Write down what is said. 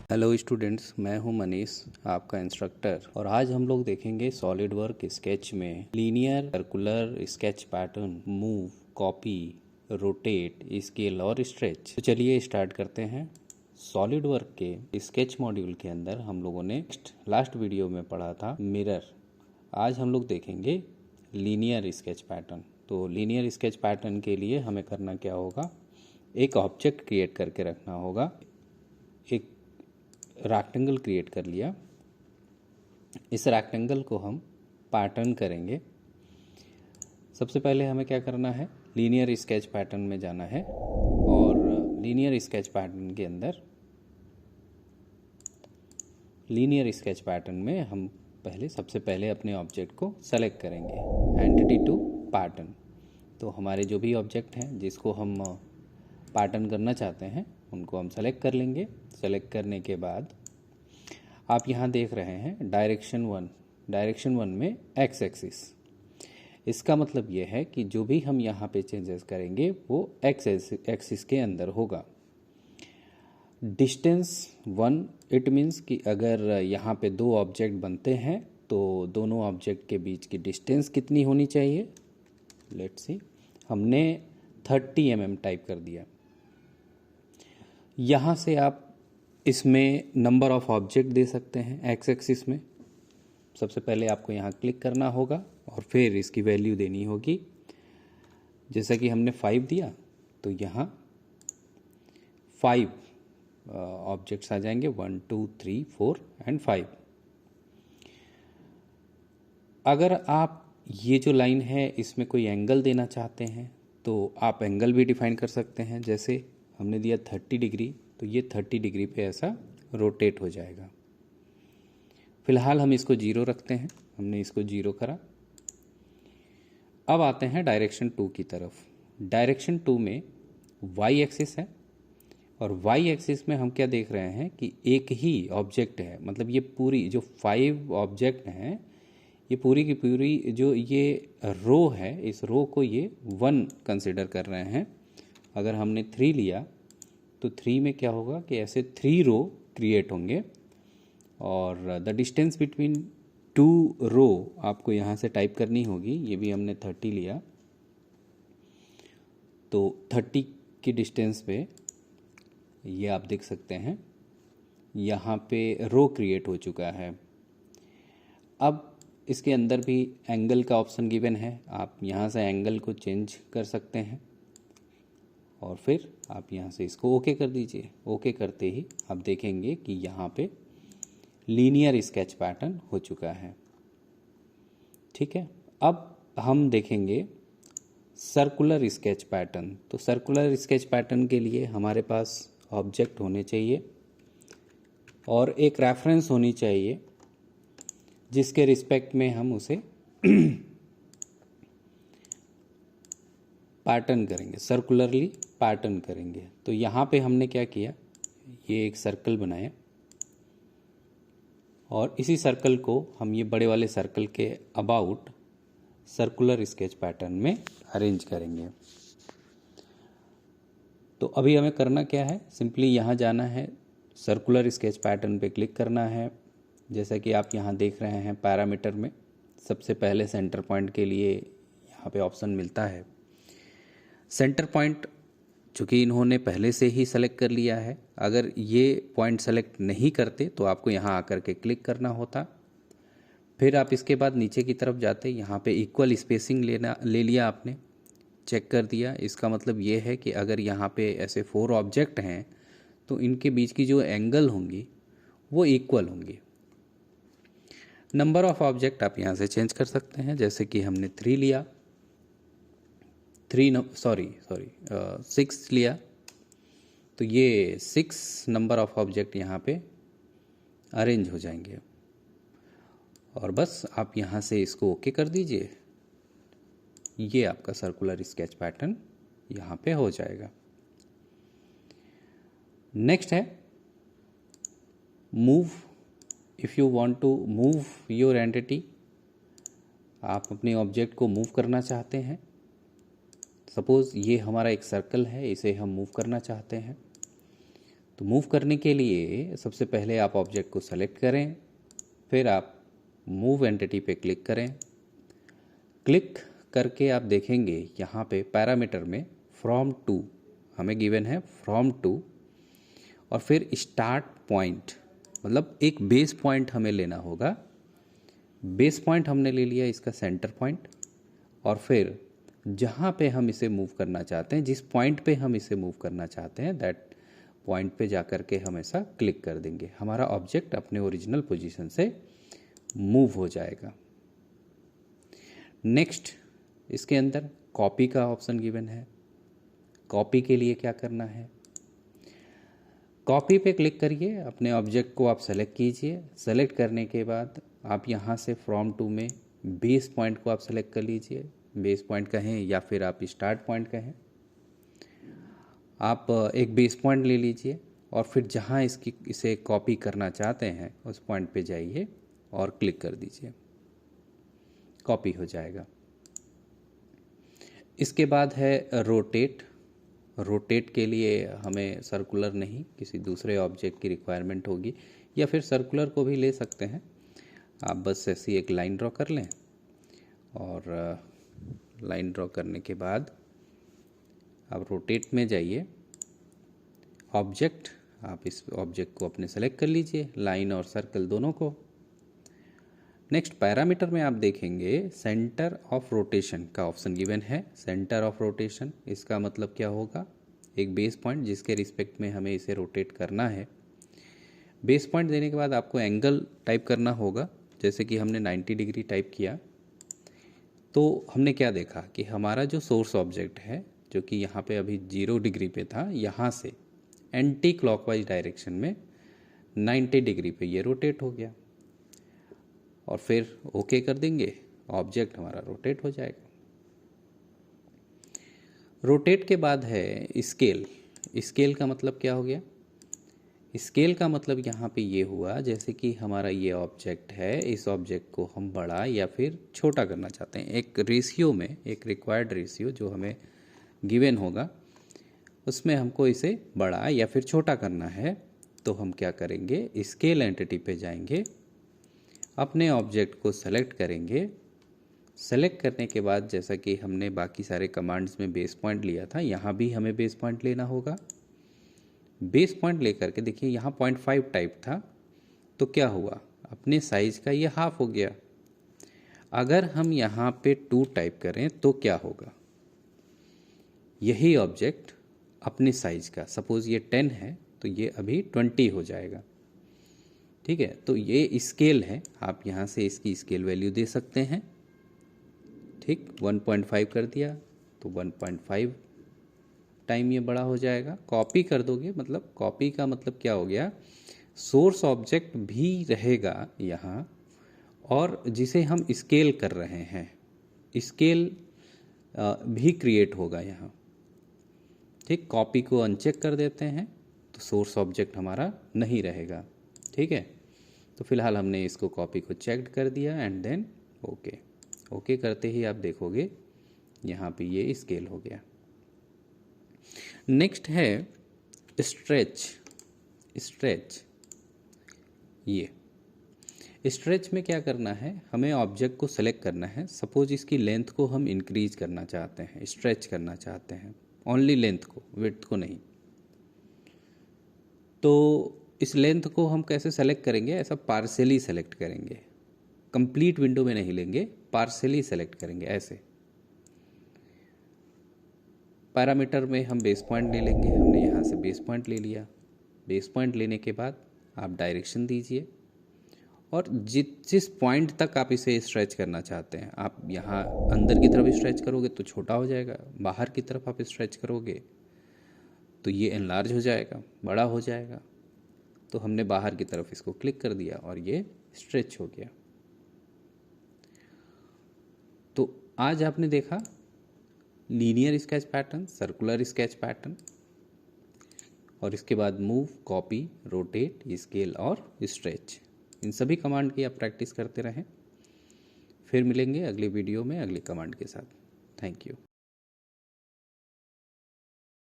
Hello students, मैं हूं मनीष, आपका इंस्ट्रक्टर। और आज हम लोग देखेंगे सॉलिड वर्क स्केच में linear circular sketch pattern, move, copy, rotate, scale और स्ट्रेच। तो चलिए स्टार्ट करते हैं। सॉलिड वर्क के स्केच मॉड्यूल के अंदर हम लोगों ने लास्ट वीडियो में पढ़ा था मिरर। आज हम लोग देखेंगे लीनियर स्केच पैटर्न। तो लीनियर स्केच पैटर्न के लिए हमें करना क्या होगा, एक ऑब्जेक्ट क्रिएट करके रखना होगा। एक रेक्टेंगल क्रिएट कर लिया, इस रेक्टेंगल को हम पैटर्न करेंगे। सबसे पहले हमें क्या करना है, लीनियर स्केच पैटर्न में जाना है और लीनियर स्केच पैटर्न के अंदर लीनियर स्केच पैटर्न में हम सबसे पहले अपने ऑब्जेक्ट को सेलेक्ट करेंगे, एंटिटी टू पैटर्न। तो हमारे जो भी ऑब्जेक्ट हैं जिसको हम पैटर्न करना चाहते हैं उनको हम सेलेक्ट कर लेंगे। सेलेक्ट करने के बाद आप यहाँ देख रहे हैं डायरेक्शन वन में एक्स एक्सिस। इसका मतलब ये है कि जो भी हम यहाँ पे चेंजेस करेंगे वो एक्स एक्सिस के अंदर होगा। डिस्टेंस 1, इट मीन्स कि अगर यहाँ पे दो ऑब्जेक्ट बनते हैं तो दोनों ऑब्जेक्ट के बीच की डिस्टेंस कितनी होनी चाहिए। लेट्स सी, हमने 30 mm टाइप कर दिया। यहाँ से आप इसमें नंबर ऑफ ऑब्जेक्ट दे सकते हैं एक्स एक्सिस में। सबसे पहले आपको यहाँ क्लिक करना होगा और फिर इसकी वैल्यू देनी होगी। जैसा कि हमने 5 दिया तो यहाँ 5 ऑब्जेक्ट्स आ जाएंगे, 1 2 3 4 एंड 5। अगर आप ये जो लाइन है इसमें कोई एंगल देना चाहते हैं तो आप एंगल भी डिफाइन कर सकते हैं। जैसे हमने दिया 30 डिग्री, तो ये 30 डिग्री पे ऐसा रोटेट हो जाएगा। फिलहाल हम इसको 0 रखते हैं, हमने इसको 0 करा। अब आते हैं डायरेक्शन 2 की तरफ। डायरेक्शन 2 में वाई एक्सिस है और वाई एक्सिस में हम क्या देख रहे हैं कि एक ही ऑब्जेक्ट है। मतलब ये पूरी जो 5 ऑब्जेक्ट हैं, ये पूरी की पूरी जो ये रो है, इस रो को ये 1 कंसिडर कर रहे हैं। अगर हमने 3 लिया तो 3 में क्या होगा कि ऐसे 3 रो क्रिएट होंगे और द डिस्टेंस बिटवीन 2 रो आपको यहाँ से टाइप करनी होगी। ये भी हमने 30 लिया तो 30 की डिस्टेंस पे ये आप देख सकते हैं यहाँ पे रो क्रिएट हो चुका है। अब इसके अंदर भी एंगल का ऑप्शन गिवन है, आप यहाँ से एंगल को चेंज कर सकते हैं और फिर आप यहाँ से इसको ओके कर दीजिए। ओके करते ही आप देखेंगे कि यहाँ पे लीनियर स्केच पैटर्न हो चुका है। ठीक है, अब हम देखेंगे सर्कुलर स्केच पैटर्न। तो सर्कुलर स्केच पैटर्न के लिए हमारे पास ऑब्जेक्ट होने चाहिए और एक रेफरेंस होनी चाहिए जिसके रिस्पेक्ट में हम उसे पैटर्न करेंगे, सर्कुलरली पैटर्न करेंगे। तो यहाँ पे हमने क्या किया, ये एक सर्कल बनाया और इसी सर्कल को हम ये बड़े वाले सर्कल के अबाउट सर्कुलर स्केच पैटर्न में अरेंज करेंगे। तो अभी हमें करना क्या है, सिंपली यहाँ जाना है, सर्कुलर स्केच पैटर्न पे क्लिक करना है। जैसा कि आप यहाँ देख रहे हैं पैरामीटर में सबसे पहले सेंटर पॉइंट के लिए यहाँ पे ऑप्शन मिलता है। सेंटर पॉइंट चूँकि इन्होंने पहले से ही सेलेक्ट कर लिया है, अगर ये पॉइंट सेलेक्ट नहीं करते तो आपको यहाँ आकर के क्लिक करना होता। फिर आप इसके बाद नीचे की तरफ जाते, यहाँ पे इक्वल स्पेसिंग ले लिया आपने, चेक कर दिया। इसका मतलब ये है कि अगर यहाँ पे ऐसे 4 ऑब्जेक्ट हैं तो इनके बीच की जो एंगल होंगी वो इक्वल होंगी। नंबर ऑफ ऑब्जेक्ट आप यहाँ से चेंज कर सकते हैं। जैसे कि हमने 3 लिया, 6 लिया, तो ये 6 नंबर ऑफ ऑब्जेक्ट यहाँ पे अरेंज हो जाएंगे और बस आप यहाँ से इसको ओके कर दीजिए। ये आपका सर्कुलर स्केच पैटर्न यहाँ पे हो जाएगा। नेक्स्ट है move. If you want to move your entity, आप अपने ऑब्जेक्ट को मूव करना चाहते हैं। सपोज़ ये हमारा एक सर्कल है, इसे हम मूव करना चाहते हैं तो मूव करने के लिए सबसे पहले आप ऑब्जेक्ट को सेलेक्ट करें, फिर आप मूव एंटिटी पे क्लिक करें। क्लिक करके आप देखेंगे यहाँ पे पैरामीटर में फ्रॉम टू हमें गिवन है, फ्रॉम टू, और फिर स्टार्ट पॉइंट, मतलब एक बेस पॉइंट हमें लेना होगा। बेस पॉइंट हमने ले लिया इसका सेंटर पॉइंट, और फिर जहाँ पे हम इसे मूव करना चाहते हैं, जिस पॉइंट पे हम इसे मूव करना चाहते हैं, दैट पॉइंट पे जा कर के हम ऐसा क्लिक कर देंगे। हमारा ऑब्जेक्ट अपने ओरिजिनल पोजीशन से मूव हो जाएगा। नेक्स्ट, इसके अंदर कॉपी का ऑप्शन गिवन है। कॉपी के लिए क्या करना है, कॉपी पे क्लिक करिए, अपने ऑब्जेक्ट को आप सेलेक्ट कीजिए। सेलेक्ट करने के बाद आप यहाँ से फ्रॉम टू में बेस पॉइंट को आप सेलेक्ट कर लीजिए। बेस पॉइंट कहें या फिर आप स्टार्ट पॉइंट कहें, आप एक बेस पॉइंट ले लीजिए और फिर जहाँ इसे कॉपी करना चाहते हैं उस पॉइंट पे जाइए और क्लिक कर दीजिए, कॉपी हो जाएगा। इसके बाद है रोटेट। रोटेट के लिए हमें सर्कुलर नहीं, किसी दूसरे ऑब्जेक्ट की रिक्वायरमेंट होगी, या फिर सर्कुलर को भी ले सकते हैं। आप बस ऐसी एक लाइन ड्रॉ कर लें, और लाइन ड्रॉ करने के बाद आप रोटेट में जाइए। ऑब्जेक्ट, आप इस ऑब्जेक्ट को अपने सेलेक्ट कर लीजिए, लाइन और सर्कल दोनों को। नेक्स्ट, पैरामीटर में आप देखेंगे सेंटर ऑफ रोटेशन का ऑप्शन गिवन है। सेंटर ऑफ रोटेशन, इसका मतलब क्या होगा, एक बेस पॉइंट जिसके रिस्पेक्ट में हमें इसे रोटेट करना है। बेस पॉइंट देने के बाद आपको एंगल टाइप करना होगा, जैसे कि हमने 90 डिग्री टाइप किया। तो हमने क्या देखा कि हमारा जो सोर्स ऑब्जेक्ट है, जो कि यहाँ पे अभी 0 डिग्री पे था, यहाँ से एंटी क्लॉकवाइज डायरेक्शन में 90 डिग्री पे ये रोटेट हो गया, और फिर ओके कर देंगे, ऑब्जेक्ट हमारा रोटेट हो जाएगा। रोटेट के बाद है स्केल। स्केल का मतलब क्या हो गया, स्केल का मतलब यहाँ पे ये हुआ, जैसे कि हमारा ये ऑब्जेक्ट है, इस ऑब्जेक्ट को हम बड़ा या फिर छोटा करना चाहते हैं। एक रेशियो में, एक रिक्वायर्ड रेशियो जो हमें गिवन होगा, उसमें हमको इसे बड़ा या फिर छोटा करना है। तो हम क्या करेंगे, स्केल एंटिटी पे जाएंगे, अपने ऑब्जेक्ट को सेलेक्ट करेंगे। सेलेक्ट करने के बाद, जैसा कि हमने बाकी सारे कमांड्स में बेस पॉइंट लिया था, यहाँ भी हमें बेस पॉइंट लेना होगा। बेस पॉइंट लेकर के देखिए, यहाँ 0.5 टाइप था, तो क्या हुआ, अपने साइज का ये हाफ हो गया। अगर हम यहाँ पे 2 टाइप करें तो क्या होगा, यही ऑब्जेक्ट अपने साइज का, सपोज ये 10 है तो ये अभी 20 हो जाएगा। ठीक है, तो ये स्केल है, आप यहाँ से इसकी स्केल वैल्यू दे सकते हैं। ठीक, 1.5 कर दिया तो 1.5 टाइम ये बड़ा हो जाएगा। कॉपी कर दोगे, मतलब कॉपी का मतलब क्या हो गया, सोर्स ऑब्जेक्ट भी रहेगा यहाँ, और जिसे हम स्केल कर रहे हैं, स्केल भी क्रिएट होगा यहाँ। ठीक, कॉपी को अनचेक कर देते हैं तो सोर्स ऑब्जेक्ट हमारा नहीं रहेगा। ठीक है, तो फिलहाल हमने इसको कॉपी को चेक कर दिया एंड देन ओके। ओके करते ही आप देखोगे यहाँ पे ये स्केल हो गया। नेक्स्ट है स्ट्रेच। स्ट्रेच, ये स्ट्रेच में क्या करना है, हमें ऑब्जेक्ट को सेलेक्ट करना है। सपोज इसकी लेंथ को हम इंक्रीज करना चाहते हैं, स्ट्रेच करना चाहते हैं, ओनली लेंथ को, विड्थ को नहीं। तो इस लेंथ को हम कैसे सेलेक्ट करेंगे, ऐसा पार्शियली सेलेक्ट करेंगे, कंप्लीट विंडो में नहीं लेंगे, पार्शियली सेलेक्ट करेंगे ऐसे। पैरामीटर में हम बेस पॉइंट ले लेंगे, हमने यहाँ से बेस पॉइंट ले लिया। बेस पॉइंट लेने के बाद आप डायरेक्शन दीजिए, और जिस पॉइंट तक आप इसे स्ट्रेच करना चाहते हैं, आप यहाँ अंदर की तरफ स्ट्रेच करोगे तो छोटा हो जाएगा, बाहर की तरफ आप स्ट्रेच करोगे तो ये एनलार्ज हो जाएगा, बड़ा हो जाएगा। तो हमने बाहर की तरफ इसको क्लिक कर दिया और ये स्ट्रेच हो गया। तो आज आपने देखा linear sketch pattern, circular sketch pattern, और इसके बाद मूव, कॉपी, रोटेट, स्केल और स्ट्रेच। इन सभी कमांड की आप प्रैक्टिस करते रहें। फिर मिलेंगे अगली वीडियो में अगली कमांड के साथ। Thank you.